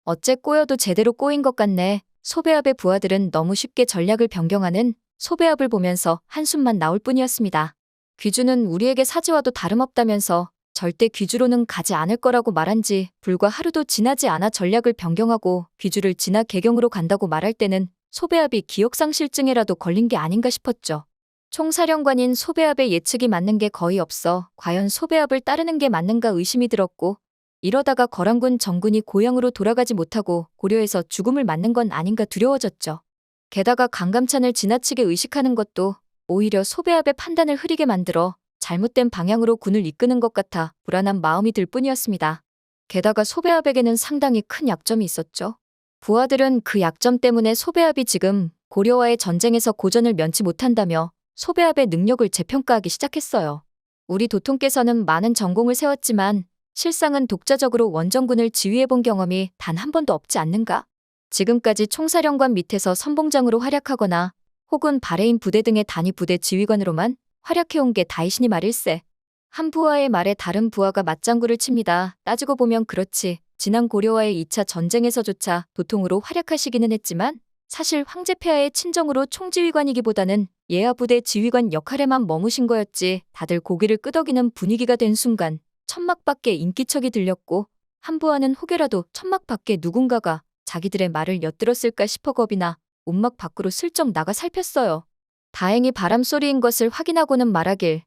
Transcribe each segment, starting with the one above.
어째 꼬여도 제대로 꼬인 것 같네. 소배압의 부하들은 너무 쉽게 전략을 변경하는 소배압을 보면서 한숨만 나올 뿐이었습니다. 귀주는 우리에게 사지와도 다름없다면서 절대 귀주로는 가지 않을 거라고 말한 지 불과 하루도 지나지 않아 전략을 변경하고 귀주를 지나 개경으로 간다고 말할 때는 소배압이 기억상실증에라도 걸린 게 아닌가 싶었죠. 총사령관인 소배압의 예측이 맞는 게 거의 없어 과연 소배압을 따르는 게 맞는가 의심이 들었고, 이러다가 거란군 정군이 고향으로 돌아가지 못하고 고려에서 죽음을 맞는 건 아닌가 두려워졌죠. 게다가 강감찬을 지나치게 의식하는 것도 오히려 소배압의 판단을 흐리게 만들어 잘못된 방향으로 군을 이끄는 것 같아 불안한 마음이 들 뿐이었습니다. 게다가 소배압에게는 상당히 큰 약점이 있었죠. 부하들은 그 약점 때문에 소배압이 지금 고려와의 전쟁에서 고전을 면치 못한다며 소배압의 능력을 재평가하기 시작했어요. 우리 도통께서는 많은 전공을 세웠지만 실상은 독자적으로 원정군을 지휘해본 경험이 단 한 번도 없지 않는가? 지금까지 총사령관 밑에서 선봉장으로 활약하거나 혹은 바레인 부대 등의 단위 부대 지휘관으로만 활약해온 게 다이시니 말일세. 한 부하의 말에 다른 부하가 맞장구를 칩니다. 따지고 보면 그렇지. 지난 고려와의 2차 전쟁에서조차 도통으로 활약하시기는 했지만 사실 황제폐하의 친정으로 총지휘관이기보다는 예하 부대 지휘관 역할에만 머무신 거였지. 다들 고개를 끄덕이는 분위기가 된 순간 천막 밖에 인기척이 들렸고 한 부하는 혹여라도 천막 밖에 누군가가 자기들의 말을 엿들었을까 싶어 겁이나 움막 밖으로 슬쩍 나가 살폈어요. 다행히 바람소리인 것을 확인하고는 말하길.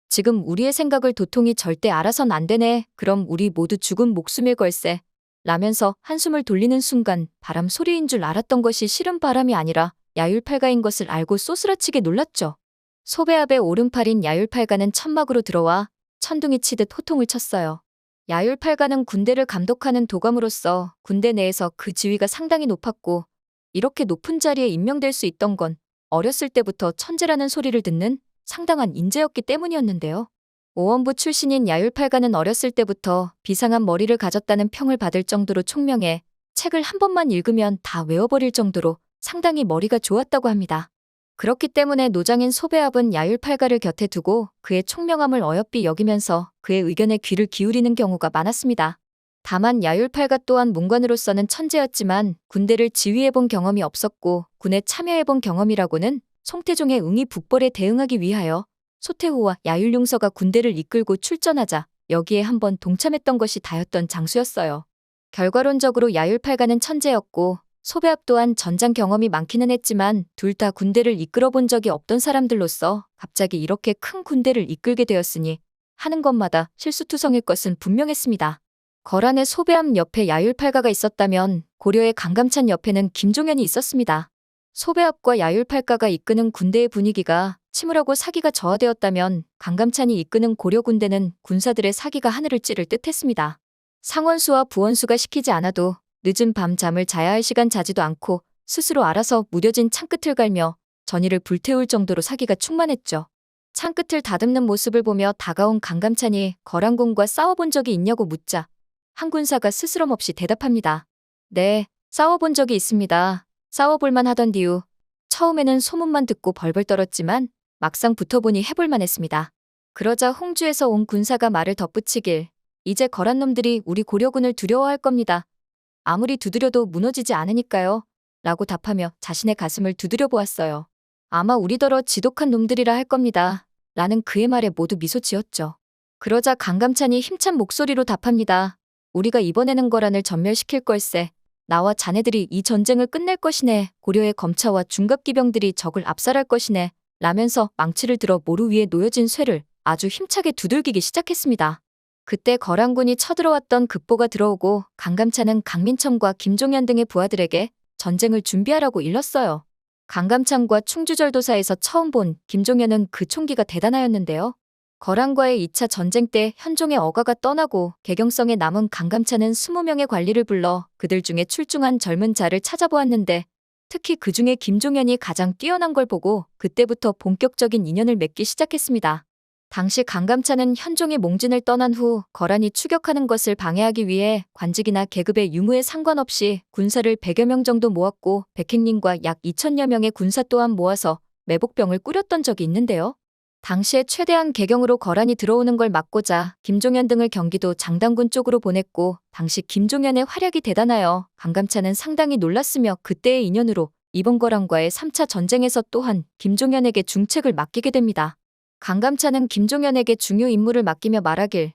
지금 우리의 생각을 도통이 절대 알아선 안 되네. 그럼 우리 모두 죽은 목숨일 걸세. 라면서 한숨을 돌리는 순간 바람 소리인 줄 알았던 것이 실은 바람이 아니라 야율팔가인 것을 알고 쏘스라치게 놀랐죠. 소배압의 오른팔인 야율팔가는 천막으로 들어와 천둥이 치듯 호통을 쳤어요. 야율팔가는 군대를 감독하는 도감으로서 군대 내에서 그 지위가 상당히 높았고, 이렇게 높은 자리에 임명될 수 있던 건 어렸을 때부터 천재라는 소리를 듣는 상당한 인재였기 때문이었는데요. 오원부 출신인 야율팔가는 어렸을 때부터 비상한 머리를 가졌다는 평을 받을 정도로 총명해 책을 한 번만 읽으면 다 외워버릴 정도로 상당히 머리가 좋았다고 합니다. 그렇기 때문에 노장인 소배압은 야율팔가를 곁에 두고 그의 총명함을 어여삐 여기면서 그의 의견에 귀를 기울이는 경우가 많았습니다. 다만 야율팔가 또한 문관으로서는 천재였지만 군대를 지휘해본 경험이 없었고 군에 참여해본 경험이라고는 송태종의 응이 북벌에 대응하기 위하여 소태후와 야율용서가 군대를 이끌고 출전하자 여기에 한번 동참했던 것이 다였던 장수였어요. 결과론적으로 야율팔가는 천재였고 소배압 또한 전장 경험이 많기는 했지만 둘 다 군대를 이끌어 본 적이 없던 사람들로서 갑자기 이렇게 큰 군대를 이끌게 되었으니 하는 것마다 실수투성일 것은 분명했습니다. 거란의 소배압 옆에 야율팔가가 있었다면 고려의 강감찬 옆에는 김종현이 있었습니다. 소배압과 야율팔가가 이끄는 군대의 분위기가 침울하고 사기가 저하되었다면 강감찬이 이끄는 고려 군대는 군사들의 사기가 하늘을 찌를 듯했습니다. 상원수와 부원수가 시키지 않아도 늦은 밤 잠을 자야 할 시간 자지도 않고 스스로 알아서 무뎌진 창끝을 갈며 전의를 불태울 정도로 사기가 충만했죠. 창끝을 다듬는 모습을 보며 다가온 강감찬이 거란군과 싸워본 적이 있냐고 묻자 한 군사가 스스럼없이 대답합니다. 네, 싸워본 적이 있습니다. 싸워볼만 하던디요. 처음에는 소문만 듣고 벌벌 떨었지만 막상 붙어보니 해볼만 했습니다. 그러자 홍주에서 온 군사가 말을 덧붙이길. 이제 거란놈들이 우리 고려군을 두려워할 겁니다. 아무리 두드려도 무너지지 않으니까요. 라고 답하며 자신의 가슴을 두드려 보았어요. 아마 우리더러 지독한 놈들이라 할 겁니다. 라는 그의 말에 모두 미소 지었죠. 그러자 강감찬이 힘찬 목소리로 답합니다. 우리가 이번에는 거란을 전멸시킬 걸세. 나와 자네들이 이 전쟁을 끝낼 것이네. 고려의 검차와 중갑기병들이 적을 압살할 것이네. 라면서 망치를 들어 모루 위에 놓여진 쇠를 아주 힘차게 두들기기 시작했습니다. 그때 거란군이 쳐들어왔던 급보가 들어오고 강감찬은 강민첨과 김종현 등의 부하들에게 전쟁을 준비하라고 일렀어요. 강감찬과 충주절도사에서 처음 본 김종현은 그 총기가 대단하였는데요. 거란과의 2차 전쟁 때 현종의 어가가 떠나고 개경성에 남은 강감찬은 20명의 관리를 불러 그들 중에 출중한 젊은 자를 찾아보았는데 특히 그 중에 김종현이 가장 뛰어난 걸 보고 그때부터 본격적인 인연을 맺기 시작했습니다. 당시 강감찬은 현종이 몽진을 떠난 후 거란이 추격하는 것을 방해하기 위해 관직이나 계급의 유무에 상관없이 군사를 100여 명 정도 모았고 백행님과 약 2000여 명의 군사 또한 모아서 매복병을 꾸렸던 적이 있는데요. 당시에 최대한 개경으로 거란이 들어오는 걸 막고자 김종현 등을 경기도 장당군 쪽으로 보냈고 당시 김종현의 활약이 대단하여 강감찬은 상당히 놀랐으며 그때의 인연으로 이번 거란과의 3차 전쟁에서 또한 김종현에게 중책을 맡기게 됩니다. 강감찬은 김종현에게 중요 임무를 맡기며 말하길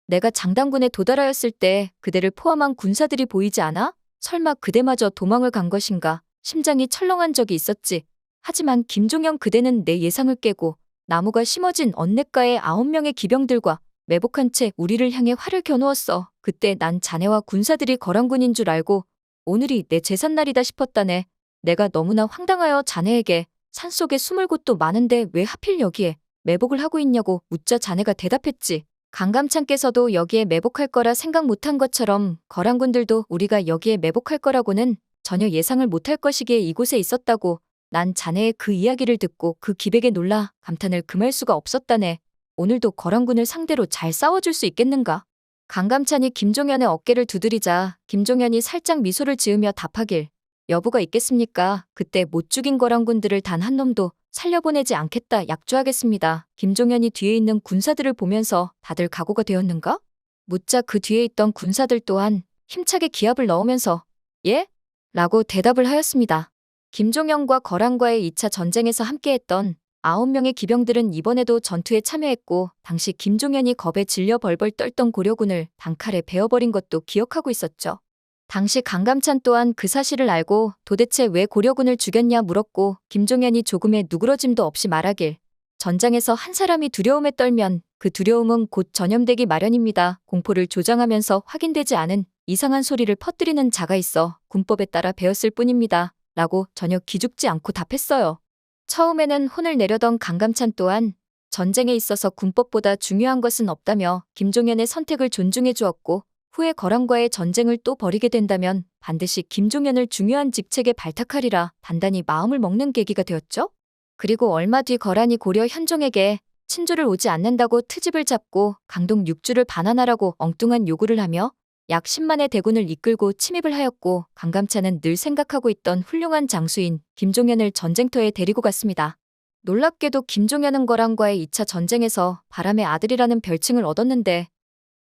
내가 장당군에 도달하였을 때 그대를 포함한 군사들이 보이지 않아? 설마 그대마저 도망을 간 것인가? 심장이 철렁한 적이 있었지. 하지만 김종현 그대는 내 예상을 깨고 나무가 심어진 언냇가에 9명의 기병들과 매복한 채 우리를 향해 활을 겨누었어. 그때 난 자네와 군사들이 거란군인 줄 알고 오늘이 내 제삿날이다 싶었다네. 내가 너무나 황당하여 자네에게 산속에 숨을 곳도 많은데 왜 하필 여기에 매복을 하고 있냐고 묻자 자네가 대답했지. 강감찬께서도 여기에 매복할 거라 생각 못한 것처럼 거란군들도 우리가 여기에 매복할 거라고는 전혀 예상을 못할 것이기에 이곳에 있었다고. 난 자네의 그 이야기를 듣고 그 기백에 놀라 감탄을 금할 수가 없었다네. 오늘도 거란군을 상대로 잘 싸워줄 수 있겠는가? 강감찬이 김종현의 어깨를 두드리자 김종현이 살짝 미소를 지으며 답하길 여부가 있겠습니까? 그때 못 죽인 거란군들을 단 한 놈도 살려보내지 않겠다 약조하겠습니다. 김종현이 뒤에 있는 군사들을 보면서 다들 각오가 되었는가? 묻자 그 뒤에 있던 군사들 또한 힘차게 기합을 넣으면서 예? 라고 대답을 하였습니다. 김종현과 거란과의 2차 전쟁에서 함께했던 9명의 기병들은 이번에도 전투에 참여했고 당시 김종현이 겁에 질려 벌벌 떨던 고려군을 단칼에 베어버린 것도 기억하고 있었죠. 당시 강감찬 또한 그 사실을 알고 도대체 왜 고려군을 죽였냐 물었고 김종현이 조금의 누그러짐도 없이 말하길 전장에서 한 사람이 두려움에 떨면 그 두려움은 곧 전염되기 마련입니다. 공포를 조장하면서 확인되지 않은 이상한 소리를 퍼뜨리는 자가 있어 군법에 따라 배웠을 뿐입니다. 라고 전혀 기죽지 않고 답했어요. 처음에는 혼을 내려던 강감찬 또한 전쟁에 있어서 군법보다 중요한 것은 없다며 김종현의 선택을 존중해 주었고 후에 거란과의 전쟁을 또 벌이게 된다면 반드시 김종현을 중요한 직책에 발탁하리라 단단히 마음을 먹는 계기가 되었죠. 그리고 얼마 뒤 거란이 고려 현종에게 친조를 오지 않는다고 트집을 잡고 강동 6주를 반환하라고 엉뚱한 요구를 하며 약 10만의 대군을 이끌고 침입을 하였고 강감찬은 늘 생각하고 있던 훌륭한 장수인 김종현을 전쟁터에 데리고 갔습니다. 놀랍게도 김종현은 거란과의 2차 전쟁에서 바람의 아들이라는 별칭을 얻었는데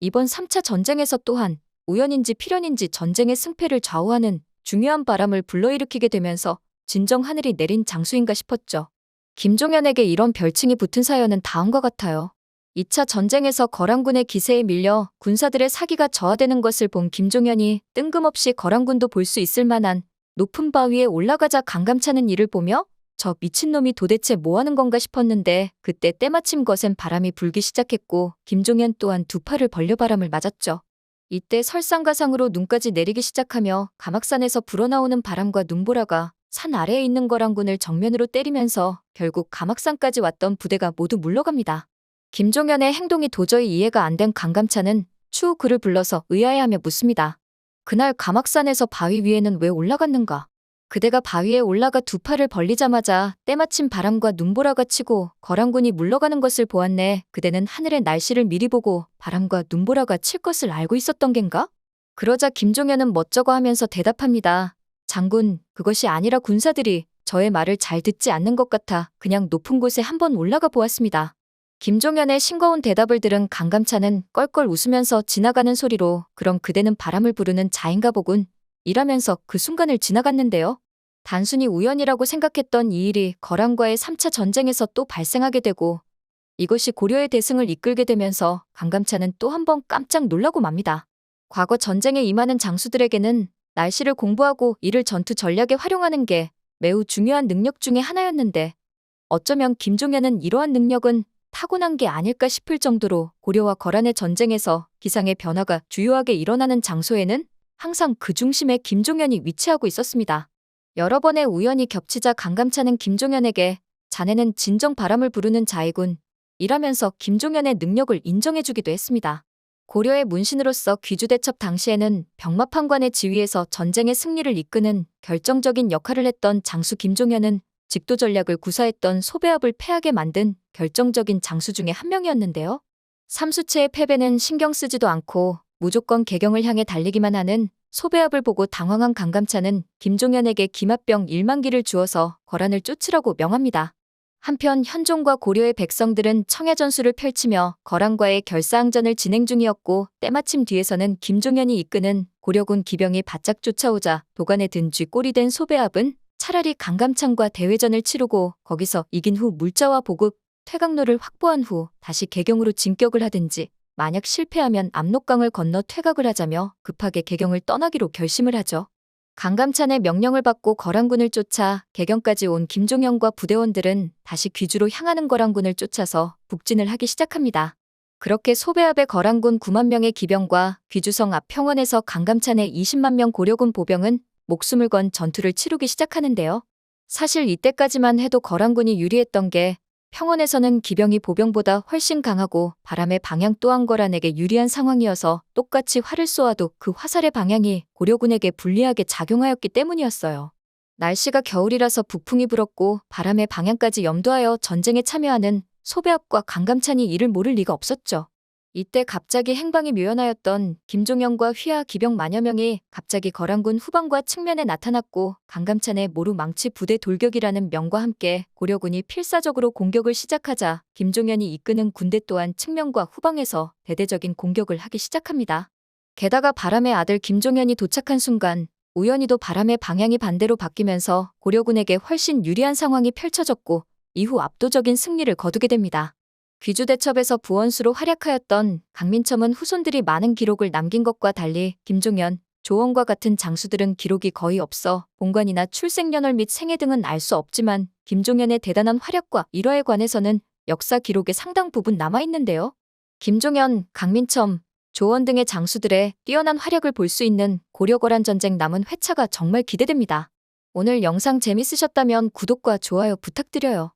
이번 3차 전쟁에서 또한 우연인지 필연인지 전쟁의 승패를 좌우하는 중요한 바람을 불러일으키게 되면서 진정 하늘이 내린 장수인가 싶었죠. 김종현에게 이런 별칭이 붙은 사연은 다음과 같아요. 2차 전쟁에서 거란군의 기세에 밀려 군사들의 사기가 저하되는 것을 본 김종현이 뜬금없이 거란군도 볼 수 있을 만한 높은 바위에 올라가자 강감찬은 이를 보며 저 미친놈이 도대체 뭐하는 건가 싶었는데 그때 때마침 거센 바람이 불기 시작했고 김종현 또한 두 팔을 벌려 바람을 맞았죠. 이때 설상가상으로 눈까지 내리기 시작하며 가막산에서 불어나오는 바람과 눈보라가 산 아래에 있는 거란군을 정면으로 때리면서 결국 가막산까지 왔던 부대가 모두 물러갑니다. 김종현의 행동이 도저히 이해가 안 된 강감찬은 추후 그를 불러서 의아해하며 묻습니다. 그날 가막산에서 바위 위에는 왜 올라갔는가? 그대가 바위에 올라가 두 팔을 벌리자마자 때마침 바람과 눈보라가 치고 거란군이 물러가는 것을 보았네. 그대는 하늘의 날씨를 미리 보고 바람과 눈보라가 칠 것을 알고 있었던 겐가? 그러자 김종현은 멋쩍어 하면서 대답합니다. 장군, 그것이 아니라 군사들이 저의 말을 잘 듣지 않는 것 같아 그냥 높은 곳에 한번 올라가 보았습니다. 김종현의 싱거운 대답을 들은 강감찬은 껄껄 웃으면서 지나가는 소리로 그럼 그대는 바람을 부르는 자인가 보군. 이라면서 그 순간을 지나갔는데요. 단순히 우연이라고 생각했던 이 일이 거란과의 3차 전쟁에서 또 발생하게 되고 이것이 고려의 대승을 이끌게 되면서 강감찬은 또 한 번 깜짝 놀라고 맙니다. 과거 전쟁에 임하는 장수들에게는 날씨를 공부하고 이를 전투 전략에 활용하는 게 매우 중요한 능력 중에 하나였는데 어쩌면 김종현은 이러한 능력은 타고난 게 아닐까 싶을 정도로 고려와 거란의 전쟁에서 기상의 변화가 주요하게 일어나는 장소에는 항상 그 중심에 김종현이 위치하고 있었습니다. 여러 번의 우연이 겹치자 강감찬은 김종현에게 자네는 진정 바람을 부르는 자이군 이라면서 김종현의 능력을 인정해주기도 했습니다. 고려의 문신으로서 귀주대첩 당시에는 병마판관의 지위에서 전쟁의 승리를 이끄는 결정적인 역할을 했던 장수 김종현은 직도 전략을 구사했던 소배합을 패하게 만든 결정적인 장수 중에 한 명이었는데요. 삼수체의 패배는 신경 쓰지도 않고 무조건 개경을 향해 달리기만 하는 소배합을 보고 당황한 강감찬은 김종현에게 기마병 1만 기를 주어서 거란을 쫓으라고 명합니다. 한편 현종과 고려의 백성들은 청야 전술을 펼치며 거란과의 결사항전을 진행 중이었고 때마침 뒤에서는 김종현이 이끄는 고려군 기병이 바짝 쫓아오자 도간에 든 쥐 꼴이 된 소배압은 차라리 강감찬과 대회전을 치르고 거기서 이긴 후 물자와 보급, 퇴각로를 확보한 후 다시 개경으로 진격을 하든지 만약 실패하면 압록강을 건너 퇴각을 하자며 급하게 개경을 떠나기로 결심을 하죠. 강감찬의 명령을 받고 거란군을 쫓아 개경까지 온 김종현과 부대원들은 다시 귀주로 향하는 거란군을 쫓아서 북진을 하기 시작합니다. 그렇게 소배압의 거란군 9만 명의 기병과 귀주성 앞 평원에서 강감찬의 20만 명 고려군 보병은 목숨을 건 전투를 치르기 시작하는데요. 사실 이때까지만 해도 거란군이 유리했던 게 평원에서는 기병이 보병보다 훨씬 강하고 바람의 방향 또한 거란에게 유리한 상황이어서 똑같이 활을 쏘아도 그 화살의 방향이 고려군에게 불리하게 작용하였기 때문이었어요. 날씨가 겨울이라서 북풍이 불었고 바람의 방향까지 염두하여 전쟁에 참여하는 소배압과 강감찬이 이를 모를 리가 없었죠. 이때 갑자기 행방이 묘연하였던 김종현과 휘하 기병 만여 명이 갑자기 거란군 후방과 측면에 나타났고 강감찬의 모루 망치 부대 돌격이라는 명과 함께 고려군이 필사적으로 공격을 시작하자 김종현이 이끄는 군대 또한 측면과 후방에서 대대적인 공격을 하기 시작합니다. 게다가 바람의 아들 김종현이 도착한 순간 우연히도 바람의 방향이 반대로 바뀌면서 고려군에게 훨씬 유리한 상황이 펼쳐졌고 이후 압도적인 승리를 거두게 됩니다. 귀주대첩에서 부원수로 활약하였던 강민첨은 후손들이 많은 기록을 남긴 것과 달리 김종현, 조원과 같은 장수들은 기록이 거의 없어 본관이나 출생년월 및 생애 등은 알 수 없지만 김종현의 대단한 활약과 일화에 관해서는 역사 기록에 상당 부분 남아있는데요. 김종현, 강민첨, 조원 등의 장수들의 뛰어난 활약을 볼 수 있는 고려거란 전쟁 남은 회차가 정말 기대됩니다. 오늘 영상 재밌으셨다면 구독과 좋아요 부탁드려요.